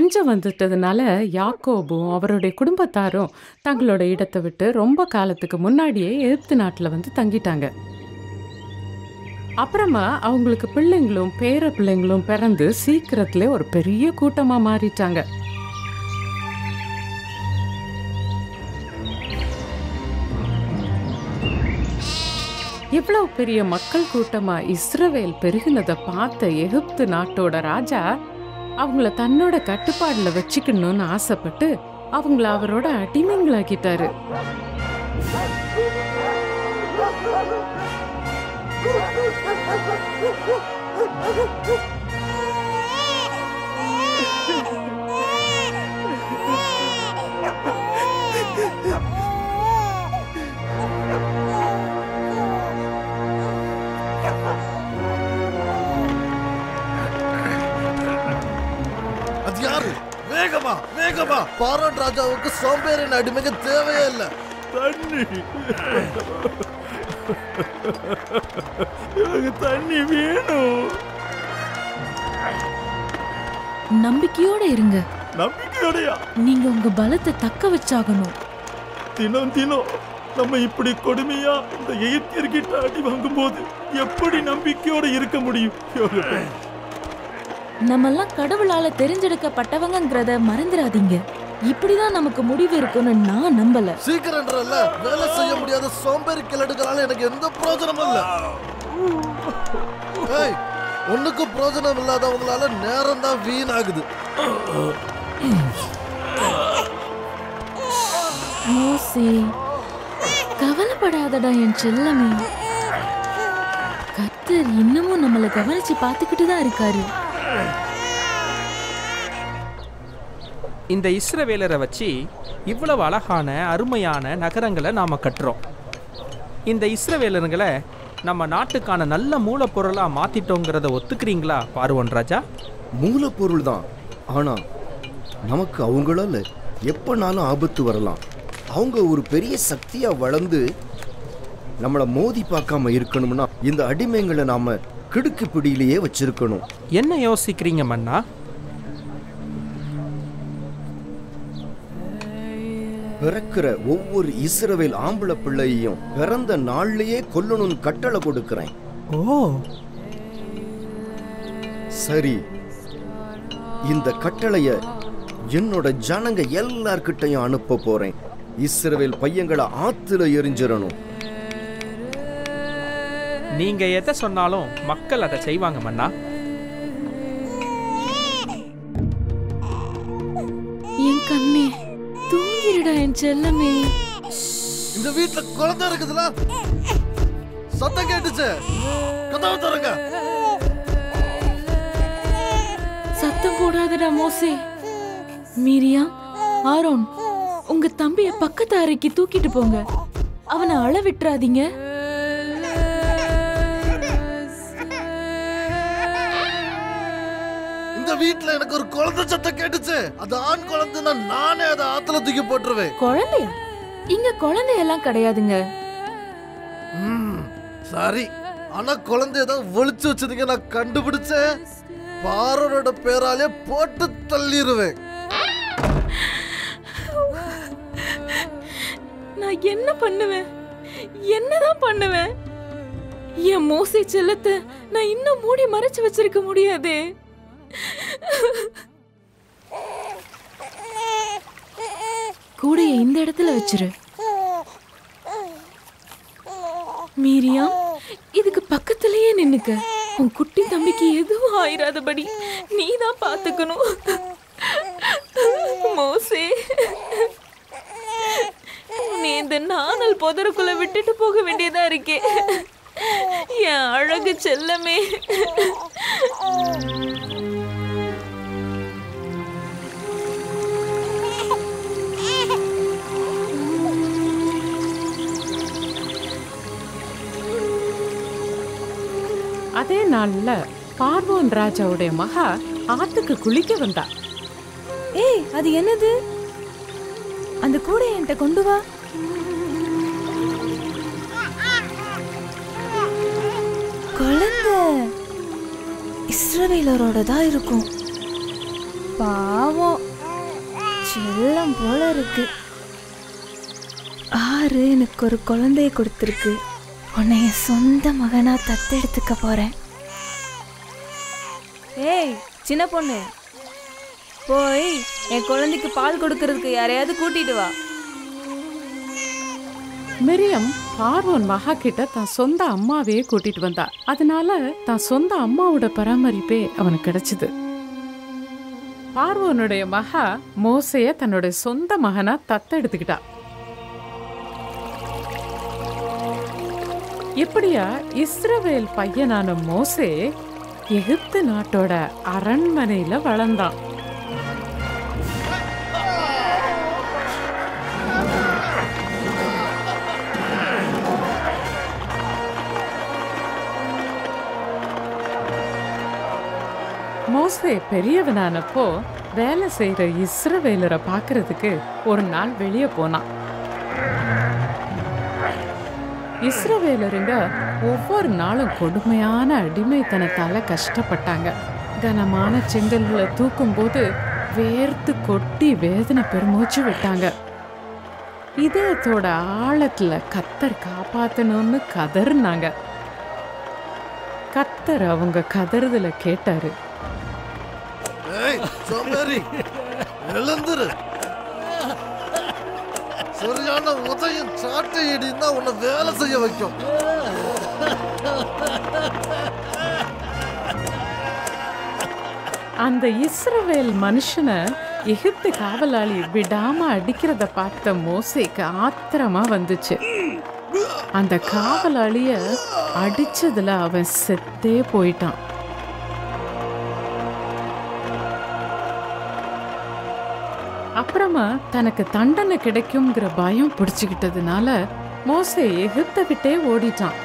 பஞ்சம் வந்துட்டதுனால யாக்கோபும் அவருடைய குடும்பத்தாரும் தங்களோட இடத்தை விட்டு ரொம்ப காலத்துக்கு முன்னாடியே எகிப்து நாட்டில் வந்து தங்கிட்டாங்க. அப்புறமா அவங்களுக்கு பிள்ளைங்களும் பேர பிள்ளைங்களும் பிறந்து சீக்கிரத்துல ஒரு பெரிய கூட்டமா மாறிட்டாங்க. இவ்வளவு பெரிய மக்கள் கூட்டமா இஸ்ரவேல் பெருகினதை பார்த்த எகிப்து நாட்டோட ராஜா அவங்கள தன்னோட கட்டுப்பாடுல வச்சுக்கணும்னு ஆசைப்பட்டு அவங்கள அவரோட அடிமைங்களாக்கிட்டாரு. அது யாரு? வேகமா வேகமா! பார்வோன் ராஜாவுக்கு சோம்பேறின் அடிமைக்கு தேவையே இல்லை. தண்ணி, எனக்கு தண்ணி வேணும். நம்பிக்கையோட இருங்க. நம்பிக்கையோடயா? நீங்க உங்க பலத்தை தக்க வச்சாகணும். தினம் தினம் நம்ம இப்படி கொடுமையா இந்த எகிப்தியர்கிட்ட அடி வாங்கும் போது எப்படி நம்பிக்கையோட இருக்க முடியும்? நம்மெல்லாம் கடவுளால தெரிஞ்செடுக்கப்பட்டவங்கிறத மறந்துடாதீங்க. இப்படிதான் நமக்கு முடிவு இருக்குன்னு நான் நம்பல. சீக்கிரம்ன்றல்ல, வேலை செய்ய முடியாத சோம்பேறி கிழடுகளால எனக்கு எந்த பிரயோஜனமும் இல்ல. ஒண்ணுக்கு பிரயோஜனம் இல்லாதவங்களால நேரம் தான் வீணாகுது. மோசே, கவலைப்படாதடா என் செல்லமே. கர்த்தர் இன்னமும் நம்மளை கவனிச்சு பார்த்துக்கிட்டு தான் இருக்காரு. இந்த இஸ்ரவேலரை வச்சு இவ்வளவு அழகான அருமையான நகரங்களை நாம் கட்டுறோம். இந்த இஸ்ரவேலர்களை நம்ம நாட்டுக்கான நல்ல மூலப்பொருளாக மாற்றிட்டோங்கிறத ஒத்துக்கிறீங்களா பார்வோன் ராஜா? மூலப்பொருள் தான், ஆனால் நமக்கு அவங்களால எப்போனாலும் ஆபத்து வரலாம். அவங்க ஒரு பெரிய சக்தியாக வளர்ந்து நம்மளை மோதி பார்க்காம இருக்கணும்னா இந்த அடிமைங்களை நாம் கிடுக்கு பிடியிலேயே வச்சிருக்கணும். என்ன யோசிக்கிறீங்க மன்னா? பிறக்கிற ஒவ்வொரு இஸ்ரவேல் ஆம்பளை பிள்ளையையும் பிறந்த நாள்லயே கொல்லணும்னு கட்டளை கொடுக்கிறேன். ஓ சரி, இந்த கட்டளைய என்னோட ஜனங்க எல்லார்கிட்டையும் அனுப்ப போறேன். இஸ்ரவேல் பையங்களை ஆத்துல எரிஞ்சிடணும். நீங்க எதை சொன்னாலும் மக்கள் அதை செய்வாங்க மன்னா. என் கண்ணே, தூங்கிடுடா என் செல்லமே. இந்த வீட்டுல குழந்தை இருக்குதுல, சத்தம் கேட்டுச்சு. கதவு திறங்க. சத்தம் போடாதடா மோசே. மீரியாம், ஆரோன், உங்க தம்பிய பக்கத்து அறைக்கு தூக்கிட்டு போங்க. அவனை அழ விட்டுறாதீங்க. இந்த வீட்டுல எனக்கு ஒரு குழந்தை சத்தம் கேட்டுச்சு. அது ஆண் குழந்தைன்னா நானே அதை ஆத்துல தூக்கி போட்டுருவேன். குழந்தையா? இங்க குழந்தையெல்லாம் கிடையாதுங்க. சரி, ஆனா குழந்தையதான் ஒளிச்சு வச்சதுங்க நான் கண்டுபிடிச்சேன். பார்வோனோட பேராலே போட்டு தள்ளிடுவேன். நான் என்ன பண்ணுவேன்? என்னதான் பண்ணுவேன்? என் மோசே செல்லத்தை நான் இன்னும் மூடி மறைச்சு வச்சிருக்க முடியாதே. கூடைய இந்த இடத்துல வச்சிரு. மீரியாம், இதுக்கு பக்கத்திலேயே நின்னுக்க. உன் குட்டி தம்பிக்கு எதுவும் ஆயிராதபடி நீதான் பாத்துக்கணும். மோசே, நீ இந்த நாணல் புதருக்குள்ள விட்டுட்டு போக வேண்டியதா இருக்கே. என் அழகு செல்லமே. அதே நாள்ல பார்வோன் ராஜாவுடைய மகா ஆத்துக்கு குளிக்க வந்தா. ஏய், அது என்னது? அந்த கூடை என்கிட்ட கொண்டு வா. குழந்தை இஸ்ரவேலரோட தான் இருக்கும். பாவம், செல்லம் போல இருக்கு. ஆறு எனக்கு ஒரு குழந்தைய கொடுத்துருக்கு. உன்னை என் சொந்த மகனா தத்தெடுத்துக்க போறேன். ஏய் சின்ன பொண்ணு, போய் என் குழந்தைக்கு பால் கொடுக்கறதுக்கு யாரையாவது கூட்டிட்டு வா. மிரியம் பார்வோன் மகா கிட்ட தான் சொந்த அம்மாவையே கூட்டிட்டு வந்தா. அதனால தான் சொந்த அம்மாவோட பராமரிப்பே அவனுக்கு கிடைச்சது. பார்வோனுடைய மகா மோசைய தன்னுடைய சொந்த மகனா தத்தெடுத்துக்கிட்டா. இப்படியா இஸ்ரவேல் பையனான மோசே எகிப்து நாட்டோட அரண்மனையில வளர்ந்தான். மோசே பெரியவனானப்போ வேலை செய்யற இஸ்ரவேலரை பார்க்கறதுக்கு ஒரு நாள் வெளியே போனான். இஸ்ரவேலருங்க ஒவ்வொரு நாளும் கொடுமையான அடிமைத்தனத்தால கஷ்டப்பட்டாங்க. கனமான செங்கல்களை தூக்கும் போது வேர்த்து கொட்டி வேதனை பெருமூச்சு விட்டாங்க. இதயத்தோட ஆழத்துல கர்த்தர் காப்பாத்தணும்னு கதறினாங்க. கர்த்தர் அவங்க கதறுதல கேட்டாரு. ஏய் சோம்பேறி, எழுந்துரு. சரியான உதயம் சாட்டை இடினா உன்னை வேலை செய்ய வைக்கும். அந்த இஸ்ரவேல் மனுஷனை எகிப்து காவலாளி விடாம அடிக்கிறத பார்த்த மோசேக்கு ஆத்திரமா வந்துச்சு. அந்த காவலாளிய அடிச்சதுல அவன் செத்தே போயிட்டான். அப்புறமா தனக்கு தண்டனை கிடைக்கும்ங்கிற பயம் பிடிச்சுக்கிட்டதுனால மோசே எகிப்தை விட்டே ஓடிட்டான்.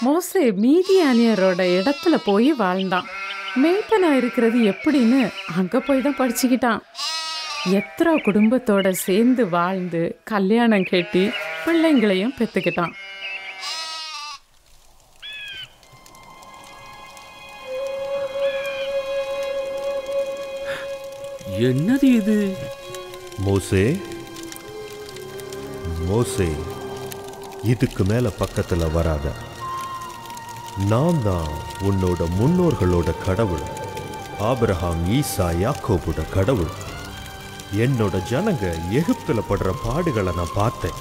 மோசே மீதியானியரோட இடத்துல போய் வாழ்ந்தான். மேய்ப்பனா இருக்கிறது எப்படின்னு அங்க போய் தான் படிச்சுக்கிட்டான். எத்ரா குடும்பத்தோட சேர்ந்து வாழ்ந்து கல்யாணம் கட்டி பிள்ளைங்களையும் பெத்துக்கிட்டான். என்னது இது? மோசே, மோசே, இதுக்கு மேல பக்கத்துல வராத. நான் தான் உன்னோட முன்னோர்களோட கடவுள், ஆபிரகாம், ஈசா, யாக்கோபோட கடவுள். என்னோட ஜனங்க எகிப்துல படுற பாடுகளை நான் பார்த்தேன்.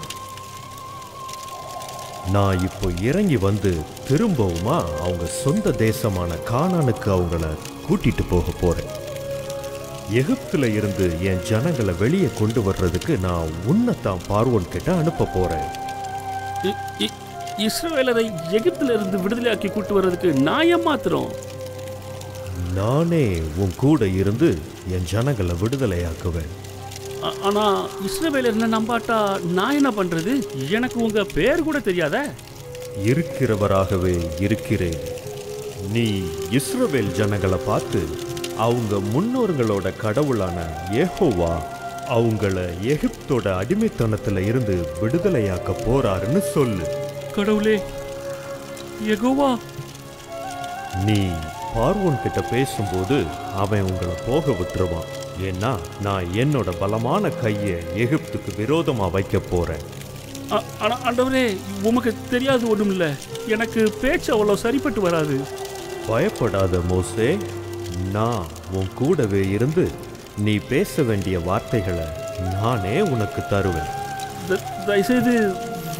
நான் இப்போ இறங்கி வந்து திரும்பவுமா அவங்க சொந்த தேசமான கானானுக்கு அவங்கள கூட்டிட்டு போக போறேன். எகிப்துல இருந்து என் ஜனங்களை வெளியே கொண்டு வர்றதுக்கு நான் உன்னைத்தான் பார்வோன் கிட்ட அனுப்ப போறேன். இஸ்ரவேலரை எகிப்துல இருந்து விடுதலையாக்கி கூட்டு வர்றதுக்கு நான் ஏமாத்துறோம். நானே உன் கூட இருந்து என் ஜனங்களை விடுதலையாக்குவேன். ஆனா இஸ்ரவேலர்ன நம்பாட்டா நான் என்ன பண்றது? எனக்கு உங்க பேர் கூட தெரியாத. இருக்கிறவராகவே இருக்கிறேன். நீ இஸ்ரவேல் ஜனங்களை பார்த்து அவங்க முன்னோர்களோட கடவுளான யெகோவா அவங்கள எகிப்தோட அடிமைத்தனத்துல இருந்து விடுதலையாக்க போறாருன்னு சொல்லு. கடவுளே, யெகோவா. நீ பார்வோன் கிட்ட பேசும்போது அவன் உங்களை போக விட்டுருவான். ஏன்னா நான் என்னோட பலமான கையை எகிப்துக்கு விரோதமா வைக்க போறேன். ஆண்டவரே, உமக்கு தெரியாது ஒண்ணும் இல்ல. எனக்கு பேச்சு அவ்வளவு சரிப்பட்டு வராது. பயப்படாத மோசே, நான் உன் கூடவே இருந்து நீ பேச வேண்டிய வார்த்தைகளை நானே உனக்கு தருவேன். தயவுசெய்து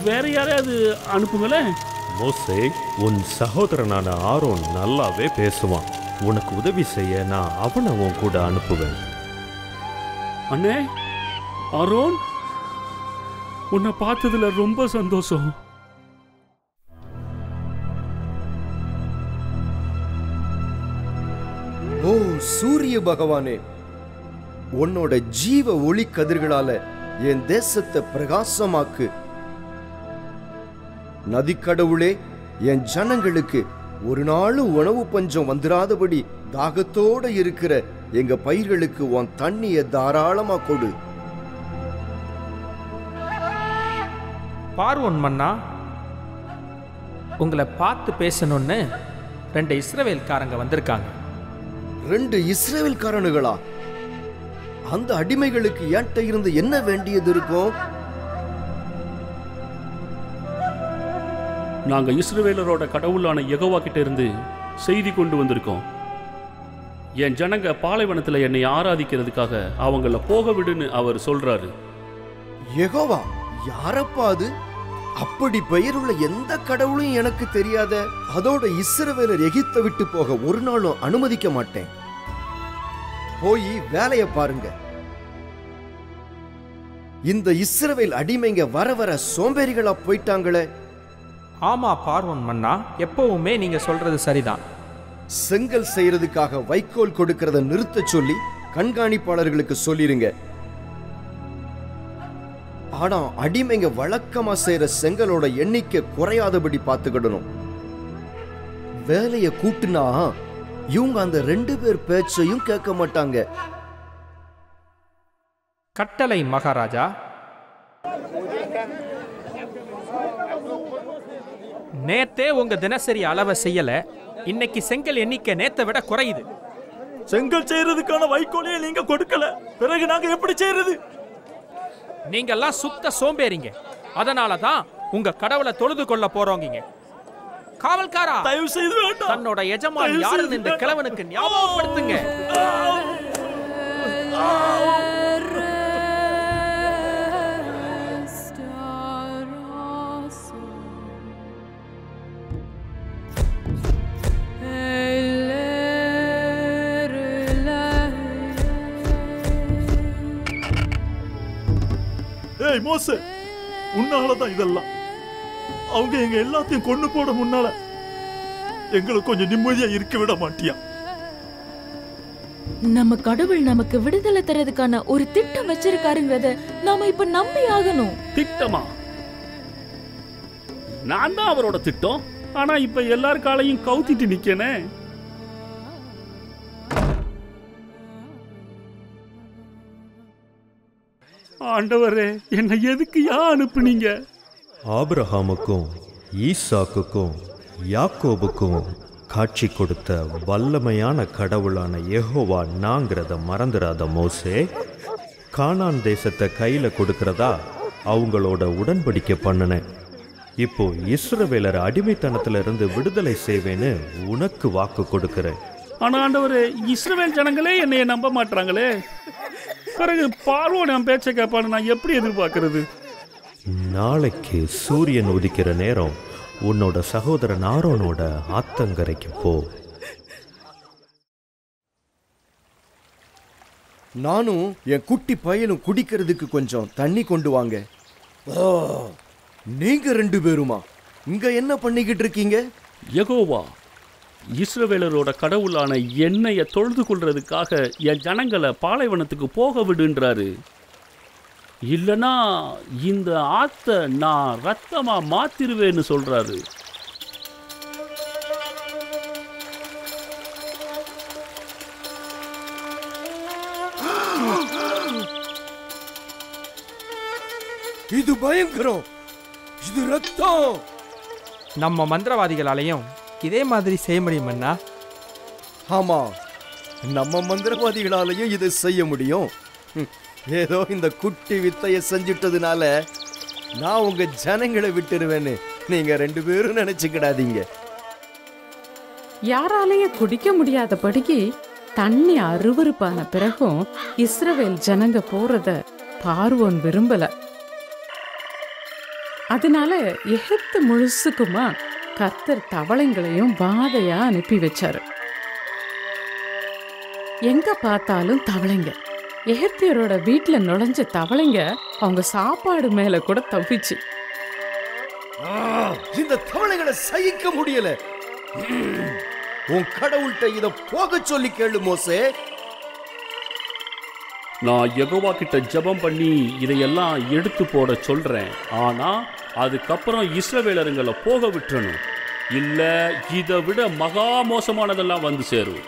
வேற யாரையாவது அனுப்புங்களேன். மோசே, உன் சகோதரனான ஆரோன் நல்லாவே பேசுவான். உனக்கு உதவி செய்ய நான் அவனை உன் கூட அனுப்புவேன். அண்ணே, ஆரோன், உன்னை பார்த்ததுல ரொம்ப சந்தோஷம். ஓ சூரிய பகவானே, உன்னோட ஜீவ ஒளி கதிர்களால என் தேசத்தை பிரகாசமாக்கு. நதிக்கடவுளே, என் ஜனங்களுக்கு ஒரு நாளும் உணவு பஞ்சம் வந்துராதபடி தாகத்தோட இருக்கிற எங்க பயிர்களுக்கு உன் தண்ணிய தாராளமா கொடு. பார்வோன் மன்னா, உங்களை பார்த்து பேசணும்னு 2 இஸ்ரவேல்காரங்க வந்திருக்காங்க. 2 இஸ்ரவேல்காரனுகளா? அந்த அடிமைகளுக்கு ஏன்ட்ட இருந்து என்ன வேண்டியது இருக்கும்? நாங்க இஸ்ரவேலரோட கடவுளான யெகோவா கிட்ட இருந்து செய்தி கொண்டு வந்திருக்கோம். என் ஜனங்க பாலைவனத்துல என்னை ஆராதிக்கிறதுக்காக அவங்கள போக விடுன்னு அவர் சொல்றாரு. யெகோவா யாரப்பா அது? அப்படி பெயருள்ள எந்த கடவுளும் எனக்கு தெரியாத. அதோட இஸ்ரவேலர் எகிப்தை விட்டு போக ஒரு நாளும் அனுமதிக்க மாட்டேன். போய் வேலைய பாருங்க. இந்த இஸ்ரவேல் அடிமைங்க வர வர சோம்பேறிகளா போயிட்டாங்களே. ஆமா பார்வோன் மன்னா, எப்பவுமே நீங்க சொல்றது சரிதான். செங்கல் செய்யறதுக்காக வைக்கோல் கொடுக்கறத நிறுத்த சொல்லி கண்காணிப்பாளர்களுக்கு சொல்லிருங்க. ஆனா அடிமைங்க வழக்கமா செய்யற செங்கலோட எண்ணிக்கை குறையாதபடி பார்த்துக்கிடணும். வேலைய கூட்டுனா இவங்க அந்த 2 பேர் பேச்சையும் கேட்க மாட்டாங்க. கட்டளை மகாராஜா. நேத்தே உங்க தினசரி அளவை செய்யல. இன்னைக்கு செங்கல் எண்ணிக்கை நேத்தை விட குறையுது. செங்கல் செய்யறதுக்கான வைக்கோலையே நீங்க கொடுக்கல, பிறகு நாங்க எப்படி செய்யறது? நீங்கெல்லாம் சுத்த சோம்பேறிங்க. அதனாலதான் உங்க கடவுளை தொழுது கொள்ள போறோங்க. காவல்காரா, தயவு செய்து வேண்டாம். தன்னோட எஜமான் யாருன்னு இந்த கிழவனுக்கு ஞாபகப்படுத்துங்க. ஏய் மோசே, உன்னாலதான் இதெல்லாம். அவங்க எங்க எல்லாத்தையும் கொண்டு போட முன்னால எங்களை கொஞ்சம் நிம்மதியா இருக்க விட மாட்டியா? நம்ம கடவுள் நமக்கு விடுதலை தரதுக்கான ஒரு திட்டம் வச்சிருக்காருங்கிறத நாம இப்ப நம்பி ஆகணும். திட்டமா? நான் தான் அவரோட திட்டம். ஆனா இப்ப எல்லார் காலையும் கவுத்திட்டு நிக்கனே. ஆண்டவரே, என்னை எதுக்கு அனுப்புனீங்க? ஆபிரகாமுக்கும் ஈசாக்குக்கும் யாக்கோபுக்கும் காட்சி கொடுத்த வல்லமையான கடவுளான யெகோவா நாங்கிறத மறந்துடாத மோசே. கானான் தேசத்தை கையில கொடுக்கறதா அவங்களோட உடன்படிக்கை பண்ணினேன். இப்போ இஸ்ரவேலர் அடிமைத்தனத்துல இருந்து விடுதலை செய்வேன்னு உனக்கு வாக்கு கொடுக்கிறேன். ஆனா ஆண்டவரே, இஸ்ரவேல் ஜனங்களே என்னைய நம்ப மாட்டாங்களே. பிறகு பார்வோன் என் பேச்சை கேட்பான்னு நான் எப்படி எதிர்பார்க்கறது? நாளைக்கு சூரியன் உதிக்கிற நேரம் உன்னோட சகோதரன் ஆரோனோட ஆத்தங்கரைக்கு போ. நானும் என் குட்டி பையனும் குடிக்கிறதுக்கு கொஞ்சம் தண்ணி கொண்டு வாங்க. நீங்க 2 பேருமா இங்க என்ன பண்ணிக்கிட்டு இருக்கீங்க? யெகோவா இஸ்ரவேலரோட கடவுளான என்னைய தொழுது கொள்றதுக்காக என் ஜனங்களை பாலைவனத்துக்கு போக விடுன்றாரு. இல்லனா இந்த ஆத்த நான் ரத்தமா மாத்திருவேன்னு சொல்றாரு. இது பயங்கரம், இது ரத்தம். நம்ம மந்திரவாதிகளாலையும் இதே மாதிரி செய்ய முடியுமண்ணா? ஆமா, நம்ம மந்திரவாதிகளாலையும் இதை செய்ய முடியும். ஏதோ இந்த குட்டி வித்தைய செஞ்சிட்டதுனால நான் உங்க ஜனங்களை விட்டுருவேன்னு நீங்க 2 பேரும் நினைச்சுக்கிடாதீங்க. யாராலேயே குடிக்க முடியாதபடிக்கு தண்ணி அருவருப்பான பிறகும் இஸ்ரவேல் ஜனங்க போறத பார்வோன் விரும்பல. அதனால எகிப்து முழுசுக்குமா கர்த்தர் தவளைங்களையும் வாதையா அனுப்பி வச்சாரு. எங்க பார்த்தாலும் தவளைங்க. எகிப்தியரோட வீட்டுல நுழைஞ்ச தவளைங்க அவங்க சாப்பாடு மேல கூட தவிச்சு. இந்த தவளைகளை சகிக்க முடியல. உன் கடவுள்கிட்ட இத போக சொல்லி கேளு மோசே. நான் யெகோவா கிட்ட ஜெபம் பண்ணி இதையெல்லாம் எடுத்து போட சொல்றேன். ஆனா அதுக்கப்புறம் இஸ்ரவேலருங்களை போக விட்டுறணும். இல்ல இதை விட மகா மோசமானதெல்லாம் வந்து சேரும்.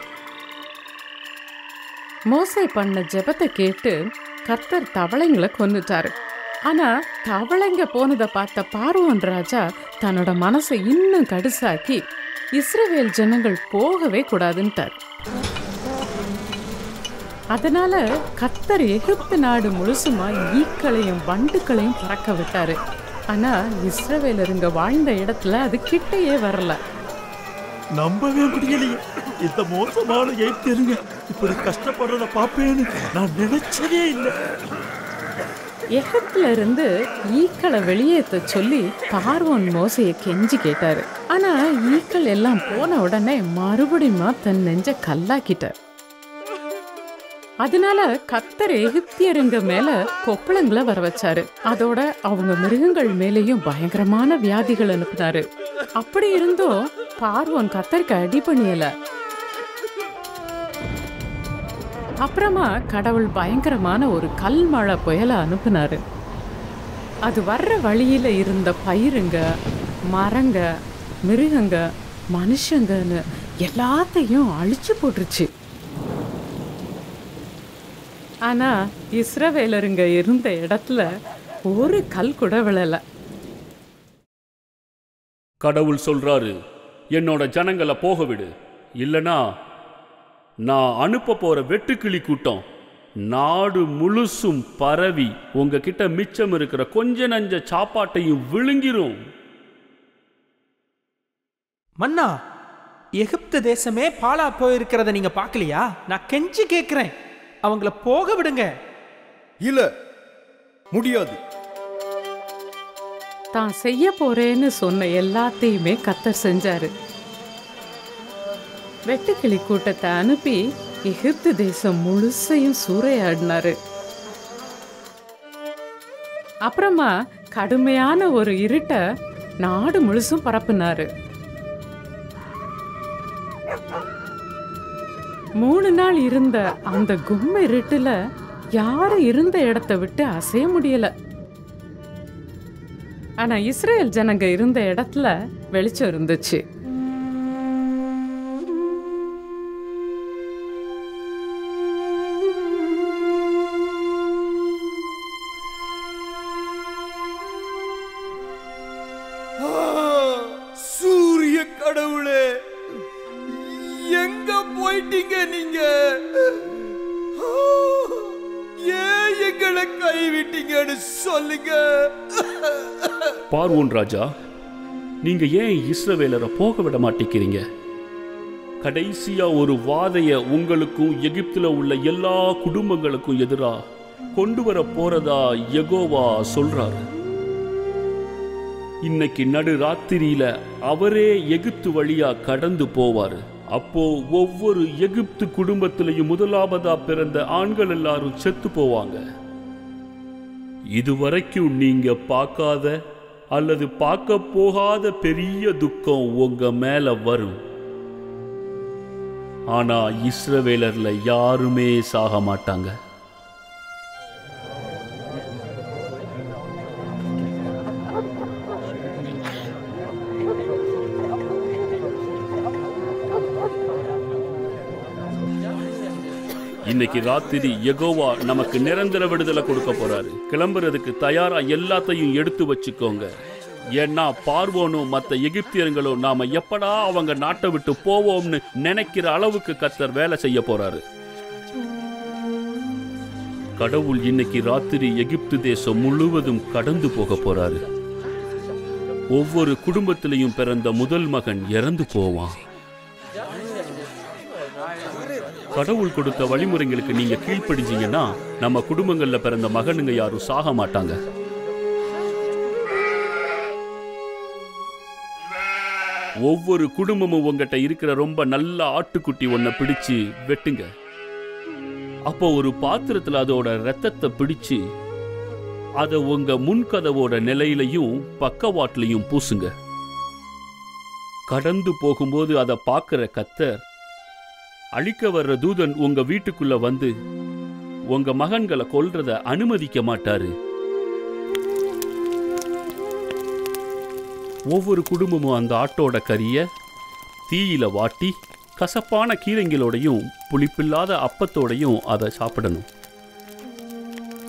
மோசே பண்ண ஜெபத்தை கேட்டு கர்த்தர் தவளைங்களை கொன்னுட்டாரு. ஆனா தவளைங்க போனதை பார்த்த பார்வோன் ராஜா தன்னோட மனசை இன்னும் கடுசாக்கி இஸ்ரவேல் ஜனங்கள் போகவே கூடாதுன்ட்டார். அதனால கர்த்தர் எகிப்து நாடு முழுசுமா ஈக்களையும் வண்டுகளையும் பறக்க விட்டாரு. ஆனா இஸ்ரவேலருங்க வாழ்ந்த இடத்துல அது கிட்டையே வரல. நம்பவே முடியலையே, இந்த மோசமான எகிப்தியருங்க இப்படி கஷ்டப்படுறத பாப்பேன்னு நான் நினைச்சதே இல்லை. எகிப்துல இருந்து ஈக்களை வெளியேற்ற சொல்லி பார்வோன் மோசையை கெஞ்சி கேட்டாரு. ஆனா ஈக்கள் எல்லாம் போன உடனே மறுபடியும் தன் நெஞ்ச கல்லாக்கிட்டார். அதனால கர்த்தர் எகிப்தியருங்க மேல கொப்பளங்களை வர வச்சாரு. அதோட அவங்க மிருகங்கள் மேலேயும் பயங்கரமான வியாதிகள் அனுப்புனாரு. அப்படி இருந்தும் பார்வோன் கர்த்தருக்கு அடி பண்ணியல. அப்புறமா கடவுள் பயங்கரமான ஒரு கல் மழை புயலை அனுப்புனாரு. அது வர்ற வழியில இருந்த பயிருங்க, மரங்க, மிருகங்க, மனுஷங்கன்னு எல்லாத்தையும் அழிச்சு போட்டுருச்சு. ஆனா இஸ்ரவேலருங்க இருந்த இடத்துல ஒரு கல் கூட விழல. கடவுள் சொல்றாரு, என்னோட ஜனங்களை போக விடு, இல்லனா நான் அனுப்ப போற வெட்டுக்கிளி கூட்டம் நாடு முழுசும் பரவி உங்ககிட்ட மிச்சம் இருக்கிற கொஞ்ச நஞ்ச சாப்பாட்டையும் விழுங்கிரும். மன்னா, எகிப்து தேசமே பாலா போயிருக்கிறத நீங்க பார்க்கலையா? நான் கெஞ்சி கேட்கிறேன், அவங்கள போக விடுங்க. இல்ல, முடியாது. தான் செய்ய போறேன்னு சொன்ன எல்லாத்தையுமே கர்த்தர் செஞ்சாரு. வெட்டுக்கிளி கூட்டத்தை அனுப்பி எகிப்து தேசம் முழுசையும் சூறையாடினாரு. அப்புறமா கடுமையான ஒரு இருட்ட நாடு முழுசும் பரப்புனாரு. 3 நாள் இருந்த அந்த கும்ம இருட்டுல யாரும் இருந்த இடத்தை விட்டு அசைய முடியல. ஆனா இஸ்ரேல் ஜனங்க இருந்த இடத்துல வெளிச்சம் இருந்துச்சு. சூரிய கடவுளே, எங்க போயிட்டீங்க நீங்க? ஏன் எங்களை கைவிட்டீங்கன்னு சொல்லுங்க. பார்வோன் ராஜா, நீங்க ஏன் இஸ்ரவேலரை போக விட மாட்டேங்கிறீங்க? கடைசியா ஒரு வாதைய உங்களுக்கும் எகிப்துல உள்ள எல்லா குடும்பங்களுக்கும் எதிரா கொண்டு வர போறதா யெகோவா சொல்றாரு. இன்னைக்கு நடு ராத்திரியில அவரே எகிப்து வழியா கடந்து போவாரு. அப்போ ஒவ்வொரு எகிப்து குடும்பத்திலையும் முதலாவதா பிறந்த ஆண்கள் எல்லாரும் செத்து போவாங்க. இதுவரைக்கும் நீங்க பார்க்காத அல்லது பார்க்க போகாத பெரிய துக்கம் உங்க மேல வரும். ஆனா இஸ்ரவேலர்ல யாருமே சாக மாட்டாங்க. இன்னைக்கு ராத்திரி யெகோவா நமக்கு நிரந்தர விடுதலை கொடுக்க போறாரு. கிளம்புறதுக்கு தயாரா எல்லாத்தையும் எடுத்து வச்சுக்கோங்க. ஏன்னா பார்வோனும் மற்ற எகிப்தியர்களும் நாம எப்படா அவங்க நாட்டை விட்டு போவோம்னு நினைக்கிற அளவுக்கு கர்த்தர் வேலை செய்ய போறாரு. கடவுள் இன்னைக்கு ராத்திரி எகிப்து தேசம் முழுவதும் கடந்து போக போறாரு. ஒவ்வொரு குடும்பத்திலையும் பிறந்த முதல் மகன் இறந்து போவான். கடவுள் கொடுத்த வழிமுறைகளுக்கு நீங்க கீழ்ப்படிஞ்சீங்கன்னா நம்ம குடும்பங்கள்ல பிறந்த மகனுங்க யாரும் சாக மாட்டாங்க. ஒவ்வொரு குடும்பமும் உங்ககிட்ட இருக்கிற ரொம்ப நல்ல ஆட்டுக்குட்டி ஒன்ன பிடிச்சு வெட்டுங்க. அப்போ ஒரு பாத்திரத்துல அதோட ரத்தத்தை பிடிச்சு அதை உங்க முன்கதவோட நிலையிலையும் பக்கவாட்டிலையும் பூசுங்க. கடந்து போகும்போது அதை பார்க்கிற கர்த்தர் அழிக்க வர்ற தூதன் உங்க வீட்டுக்குள்ள வந்து உங்க மகன்களை கொல்றத அனுமதிக்க மாட்டாரு. ஒவ்வொரு குடும்பமும் அந்த ஆட்டோட கறிய தீயில வாட்டி கசப்பான கீரைங்களோடையும் புளிப்பில்லாத அப்பத்தோடையும் அதை சாப்பிடணும்.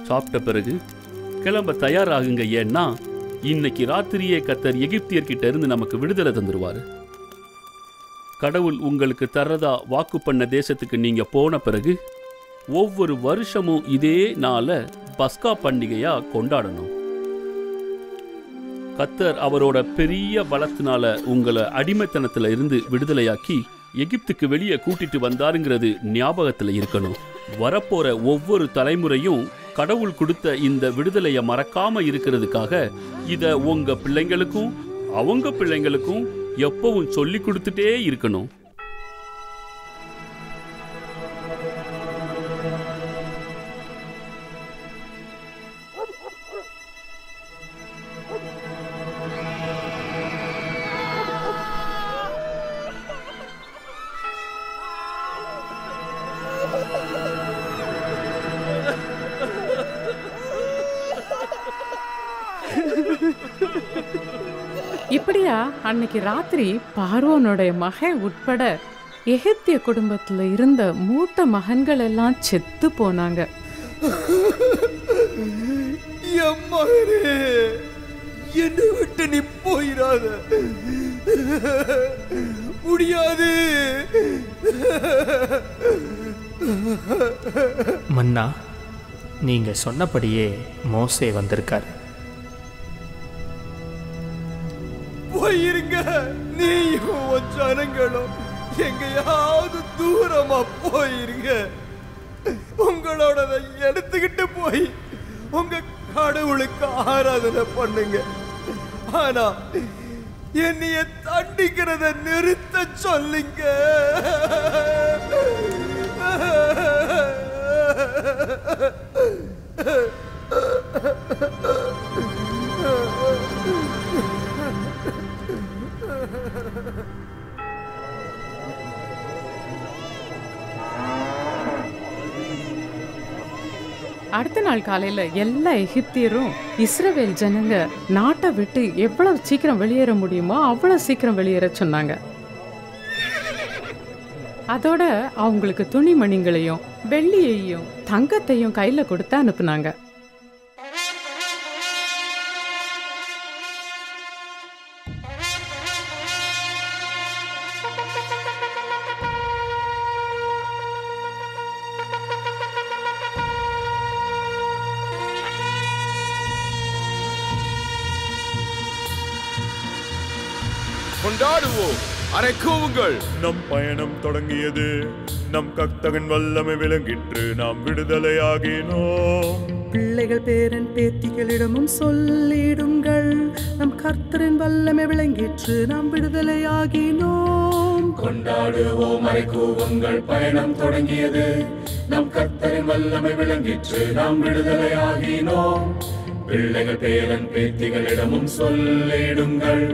சாப்பிட்ட பிறகு கிளம்ப தயாராகுங்க. ஏன்னா இன்னைக்கு ராத்திரியே கர்த்தர் எகிப்தியர்கிட்ட இருந்து நமக்கு விடுதலை தந்துருவாரு. கடவுள் உங்களுக்கு தர்றதா வாக்கு பண்ண தேசத்துக்கு நீங்க போன பிறகு ஒவ்வொரு வருஷமும் இதே நாள பஸ்கா பண்டிகையா கொண்டாடணும். கர்த்தர் அவரோட பெரிய பலத்தினால உங்களை அடிமைத்தனத்துல இருந்து விடுதலையாக்கி எகிப்துக்கு வெளியே கூட்டிட்டு வந்தாருங்கிறது ஞாபகத்துல இருக்கணும். வரப்போற ஒவ்வொரு தலைமுறையும் கடவுள் கொடுத்த இந்த விடுதலையை மறக்காம இருக்கிறதுக்காக இத உங்க பிள்ளைங்களுக்கும் அவங்க பிள்ளைங்களுக்கும் எப்பவும் சொல்லி கொடுத்துட்டே இருக்கணும். இப்படியா அன்னைக்கு ராத்திரி பார்வோனுடைய மகன் உட்பட எகிப்திய குடும்பத்துல இருந்த மூத்த மகன்கள் எல்லாம் செத்து போனாங்க. என்னை விட்டு நீ போயிடாத, முடியாது. மன்னா, நீங்க சொன்னபடியே மோசே வந்திருக்காரு. போயிருங்க, நீயும் ஜனங்களும் எங்கேயாவது தூரமா போயிருங்க. உங்களோட எடுத்துக்கிட்டு போய் உங்க கடவுளுக்கு ஆராதனை பண்ணுங்க. ஆனா என்னைய தண்டிக்கிறத நிறுத்த சொல்லுங்க. அடுத்த நாள் காலையில எல்லா எகிப்தியரும் இஸ்ரவேல் ஜனங்க நாட்டை விட்டு எவ்வளவு சீக்கிரம் வெளியேற முடியுமோ அவ்வளவு சீக்கிரம் வெளியேற சொன்னாங்க. அதோட அவங்களுக்கு துணிமணிகளையும் வெள்ளியையும் தங்கத்தையும் கையில கொடுத்து அனுப்புனாங்க. கொண்டாடுவோம், அரைக்கூவுங்கள். நம் பயணம் தொடங்கியது, நம் கர்த்தரின் வல்லமை விளங்கிற்று, நாம் விடுதலையாகினோம். பிள்ளைகள் பேரன் பேத்திகளிடமும் சொல்லிடுங்கள், நம் கர்த்தரின் வல்லமை விளங்கிற்று, நாம் விடுதலையாகினோம். கொண்டாடுவோம், அரைக்கூவுங்கள், பயணம் தொடங்கியது, நம் கர்த்தரின் வல்லமை விளங்கிற்று, நாம் விடுதலையாகினோம். பிள்ளைகள் பேரன் பேத்திகளிடமும் சொல்லிடுங்கள்,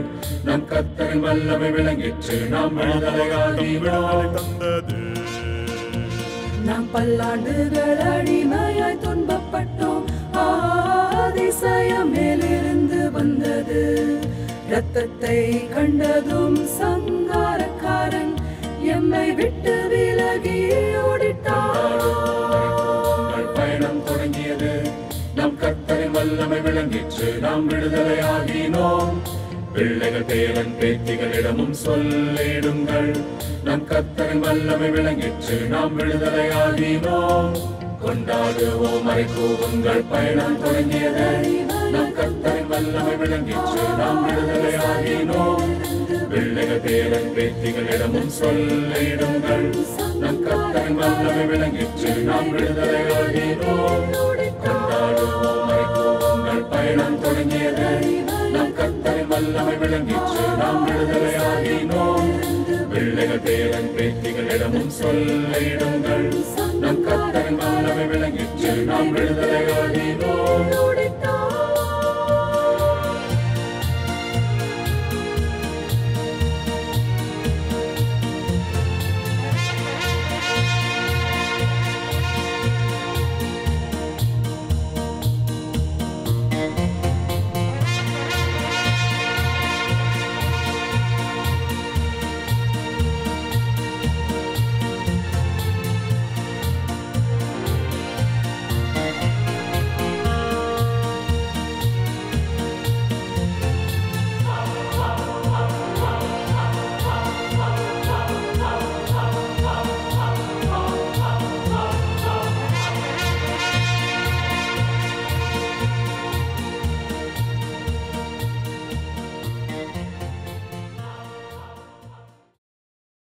நம் கர்த்தரின் வல்லமை விளங்கிற்று, நாம் விடுதலையாகினோம். நாம் பல்லாண்டுகள் அடிமையாய் துன்பப்பட்டோம், அதிசயம் மேலிருந்து வந்தது. இரத்தத்தை கண்டதும் சங்காரக்காரன் எம்மை விட்டு விலகி ஓடிட்டார். பயணம் தொடங்கியது, நம் கர்த்தரின் வல்லமை விளங்கிற்று, நாம் விடுதலையாகினோம். பிள்ளைகள் பேரன் பேத்திகளிடமும் சொல்லிடுங்கள், நம் கர்த்தரின் வல்லமை விளங்கிற்று, நாம் விடுதலையாகினோம். கொண்டாடுவோம், அரைக்கூவுங்கள், பயணம் தொடங்கியது, நம் கர்த்தரின் வல்லமை விளங்கிற்று, நாம் விடுதலையாகினோம். பிள்ளைகள் பேரன் பேத்திகளிடமும் சொல்லிடுங்கள், நம் கர்த்தரின் வல்லமை விளங்கிற்று, நாம் விடுதலையாகினோம். கொண்டாடுவோம், அரைக்கூவுங்கள், பயணம் தொடங்கியது, நம் கர்த்தரின் வல்லமை விளங்கிற்று, நாம் விடுதலையாகினோம். பிள்ளைகள் பேரன் பேத்திகளிடமும் சொல்லிடுங்கள், நம் கர்த்தரின் வல்லமை விளங்கிற்று, நாம் விடுதலை